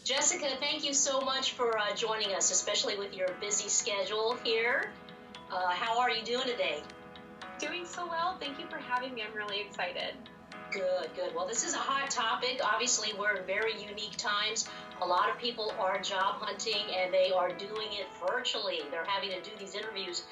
Jessica, thank you so much for joining us, especially with your busy schedule here. How are you doing today? Doing so well. Thank you for having me. I'm really excited. Good, good. Well, this is a hot topic. Obviously, we're in very unique times. A lot of people are job hunting and they are doing it virtually. They're having to do these interviews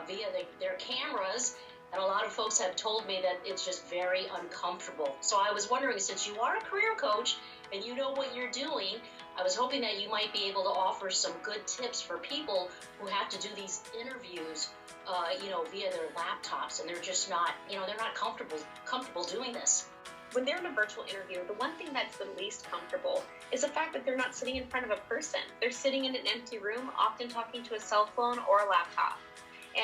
via their cameras. And a lot of folks have told me that it's just very uncomfortable. So I was wondering, since you are a career coach and you know what you're doing, I was hoping that you might be able to offer some good tips for people who have to do these interviews, via their laptops, and they're just not, they're not comfortable doing this. When they're in a virtual interview, the one thing that's the least comfortable is the fact that they're not sitting in front of a person. They're sitting in an empty room, often talking to a cell phone or a laptop.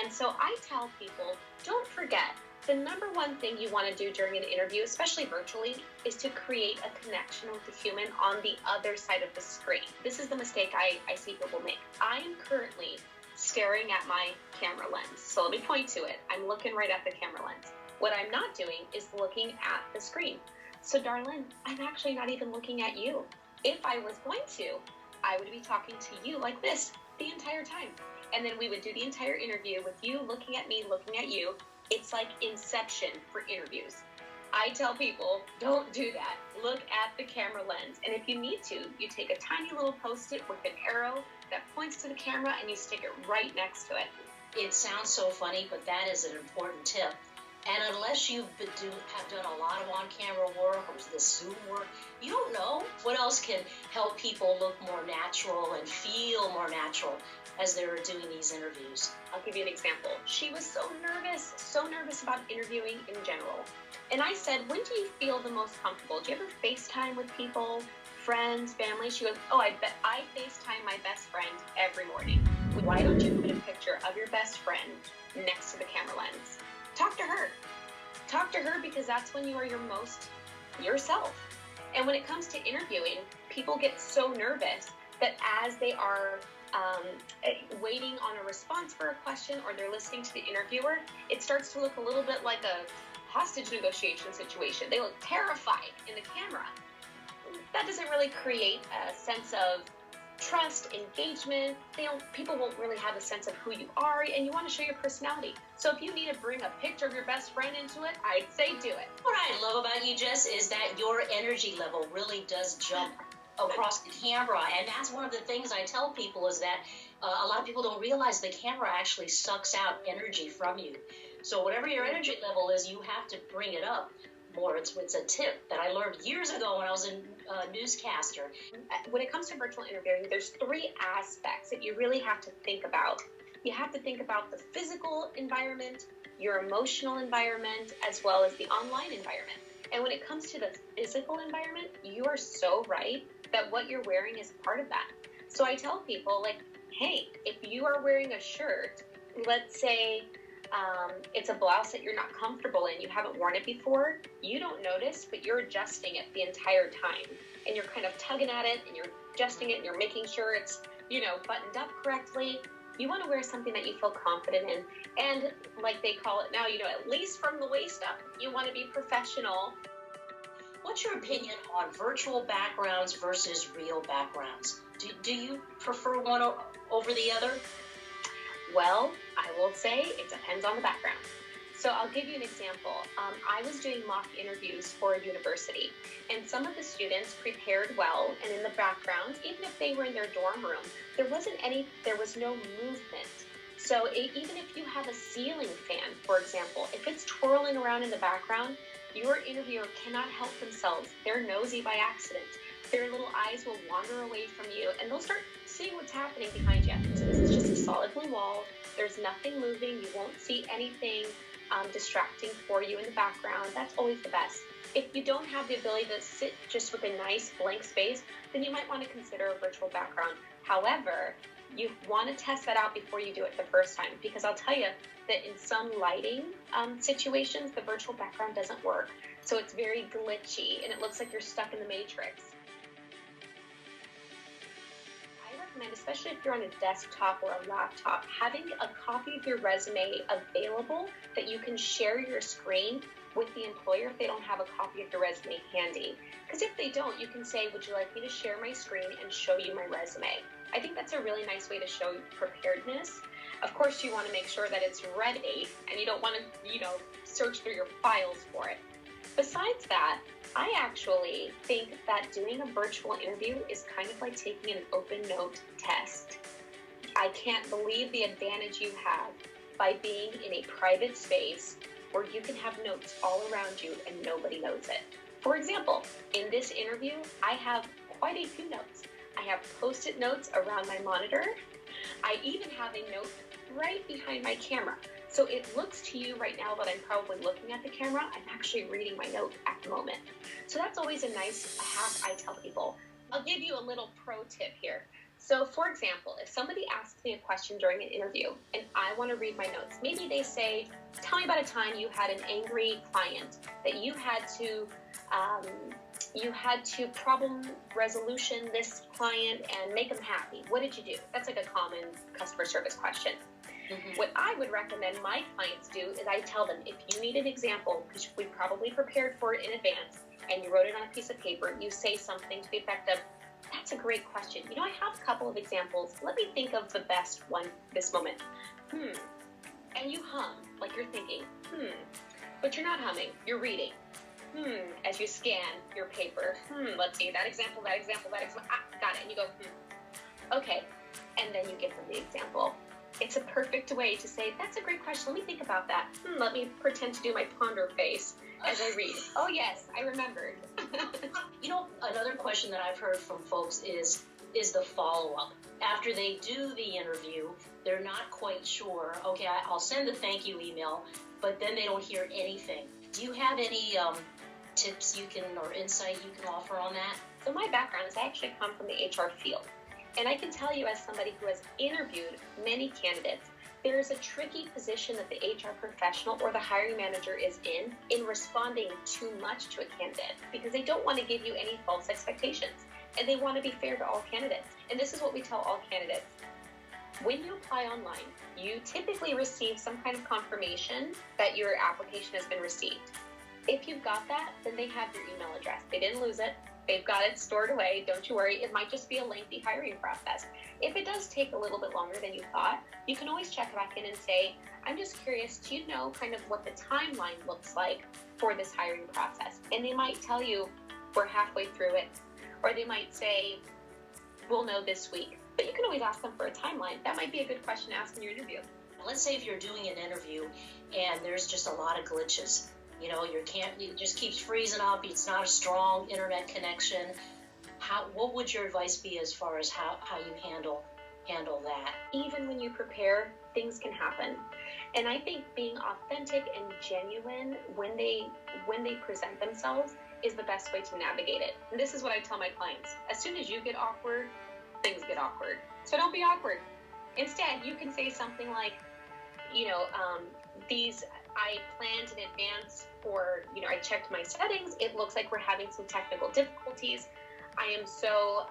And so I tell people, don't forget, the number one thing you want to do during an interview, especially virtually, is to create a connection with the human on the other side of the screen. This is the mistake I see people make. I am currently staring at my camera lens. So let me point to it. I'm looking right at the camera lens. What I'm not doing is looking at the screen. So darling, I'm actually not even looking at you. If I was going to, I would be talking to you like this the entire time. And then we would do the entire interview with you looking at me, looking at you. It's like Inception for interviews. I tell people, don't do that. Look at the camera lens. And if you need to, you take a tiny little Post-it with an arrow that points to the camera and you stick it right next to it. It sounds so funny, but that is an important tip. And unless you have done a lot of on-camera work or the Zoom work, you don't know what else can help people look more natural and feel more natural as they're doing these interviews. I'll give you an example. She was so nervous about interviewing in general. And I said, when do you feel the most comfortable? Do you ever FaceTime with people, friends, family? She goes, oh, I bet I FaceTime my best friend every morning. Why don't you put a picture of your best friend next to the camera lens? Talk to her. Talk to her, because that's when you are your most yourself. And when it comes to interviewing, people get so nervous that as they are waiting on a response for a question, or they're listening to the interviewer, it starts to look a little bit like a hostage negotiation situation. They look terrified in the camera. That doesn't really create a sense of trust, engagement. People won't really have a sense of who you are, and you want to show your personality. So if you need to bring a picture of your best friend into it, I'd say do it. What I love about you, Jess, is that your energy level really does jump across the camera, and that's one of the things I tell people is that a lot of people don't realize the camera actually sucks out energy from you. So whatever your energy level is, you have to bring it up more. It's a tip that I learned years ago when I was a newscaster. When it comes to virtual interviewing, there's three aspects that you really have to think about. You have to think about the physical environment, your emotional environment, as well as the online environment. And when it comes to the physical environment, you are so right that what you're wearing is part of that. So I tell people, like, hey, if you are wearing a shirt, let's say it's a blouse that you're not comfortable in, you haven't worn it before, you don't notice, but you're adjusting it the entire time. And you're kind of tugging at it, and you're adjusting it, and you're making sure it's, buttoned up correctly. You want to wear something that you feel confident in. And like they call it now, at least from the waist up, you want to be professional. What's your opinion on virtual backgrounds versus real backgrounds? Do you prefer one over the other? Well, I will say it depends on the background. So I'll give you an example. I was doing mock interviews for a university, and some of the students prepared well, and in the background, even if they were in their dorm room, there was no movement. So even if you have a ceiling fan, for example, if it's twirling around in the background, your interviewer cannot help themselves. They're nosy by accident. Their little eyes will wander away from you, and they'll start seeing what's happening behind you. So this is just a solid blue wall. There's nothing moving. You won't see anything distracting for you in the background. That's always the best. If you don't have the ability to sit just with a nice blank space, then you might want to consider a virtual background. However, you want to test that out before you do it the first time, because I'll tell you that in some lighting situations, the virtual background doesn't work. So it's very glitchy, and it looks like you're stuck in the Matrix. I recommend, especially if you're on a desktop or a laptop, having a copy of your resume available that you can share your screen with the employer if they don't have a copy of your resume handy. Because if they don't, you can say, would you like me to share my screen and show you my resume? I think that's a really nice way to show preparedness. Of course, you want to make sure that it's ready and you don't want to, search through your files for it. Besides that, I actually think that doing a virtual interview is kind of like taking an open note test. I can't believe the advantage you have by being in a private space where you can have notes all around you and nobody knows it. For example, in this interview, I have quite a few notes. I have Post-it notes around my monitor. I even have a note right behind my camera. So it looks to you right now that I'm probably looking at the camera. I'm actually reading my note at the moment. So that's always a nice hack I tell people. I'll give you a little pro tip here. So for example, if somebody asks me a question during an interview and I want to read my notes, maybe they say, tell me about a time you had an angry client that you had to problem resolution this client and make them happy. What did you do? That's like a common customer service question. Mm-hmm. What I would recommend my clients do is I tell them, if you need an example, because we probably prepared for it in advance and you wrote it on a piece of paper, you say something to the effect of, that's a great question. I have a couple of examples. Let me think of the best one this moment. And you hum, like you're thinking, but you're not humming, you're reading. As you scan your paper, let's see, that example, got it. And you go, okay. And then you give them the example. It's a perfect way to say, that's a great question. Let me think about that. Let me pretend to do my ponder face as I read. Oh, yes, I remembered. Another question that I've heard from folks is the follow-up. After they do the interview, they're not quite sure, okay, I'll send a thank you email, but then they don't hear anything. Do you have any tips or insight you can offer on that? So my background is I actually come from the HR field. And I can tell you, as somebody who has interviewed many candidates, there is a tricky position that the HR professional or the hiring manager is in responding too much to a candidate, because they don't want to give you any false expectations and they want to be fair to all candidates. And this is what we tell all candidates. When you apply online, you typically receive some kind of confirmation that your application has been received. If you've got that, then they have your email address. They didn't lose it. They've got it stored away. Don't you worry. It might just be a lengthy hiring process. If it does take a little bit longer than you thought, you can always check back in and say, I'm just curious, do you know kind of what the timeline looks like for this hiring process? And they might tell you, we're halfway through it. Or they might say, we'll know this week. But you can always ask them for a timeline. That might be a good question to ask in your interview. Let's say if you're doing an interview and there's just a lot of glitches. It just keeps freezing up. It's not a strong internet connection. What would your advice be as far as how you handle that? Even when you prepare, things can happen. And I think being authentic and genuine when they present themselves is the best way to navigate it. And this is what I tell my clients. As soon as you get awkward, things get awkward. So don't be awkward. Instead, you can say something like, I planned in advance for, I checked my settings. It looks like we're having some technical difficulties. I am so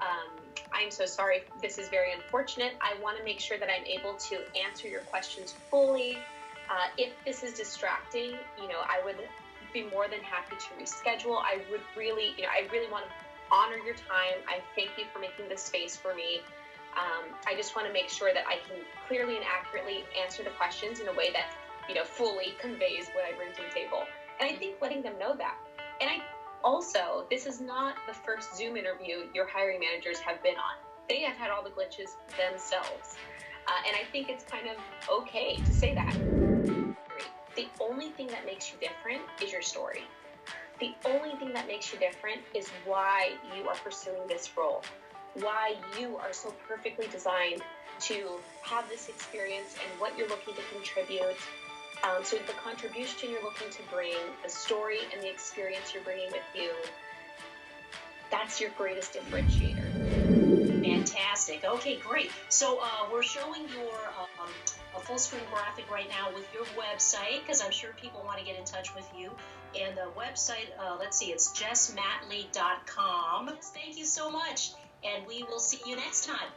sorry. This is very unfortunate. I want to make sure that I'm able to answer your questions fully. If this is distracting, I would be more than happy to reschedule. I really want to honor your time. I thank you for making this space for me. I just want to make sure that I can clearly and accurately answer the questions in a way that fully conveys what I bring to the table. And I think letting them know that. And this is not the first Zoom interview your hiring managers have been on. They have had all the glitches themselves. And I think it's kind of okay to say that. The only thing that makes you different is your story. The only thing that makes you different is why you are pursuing this role, why you are so perfectly designed to have this experience and what you're looking to contribute. So the contribution you're looking to bring, the story and the experience you're bringing with you, that's your greatest differentiator. Fantastic. Okay, great. So we're showing your a full screen graphic right now with your website, because I'm sure people want to get in touch with you. And the website, it's jessmatley.com. Thank you so much, and we will see you next time.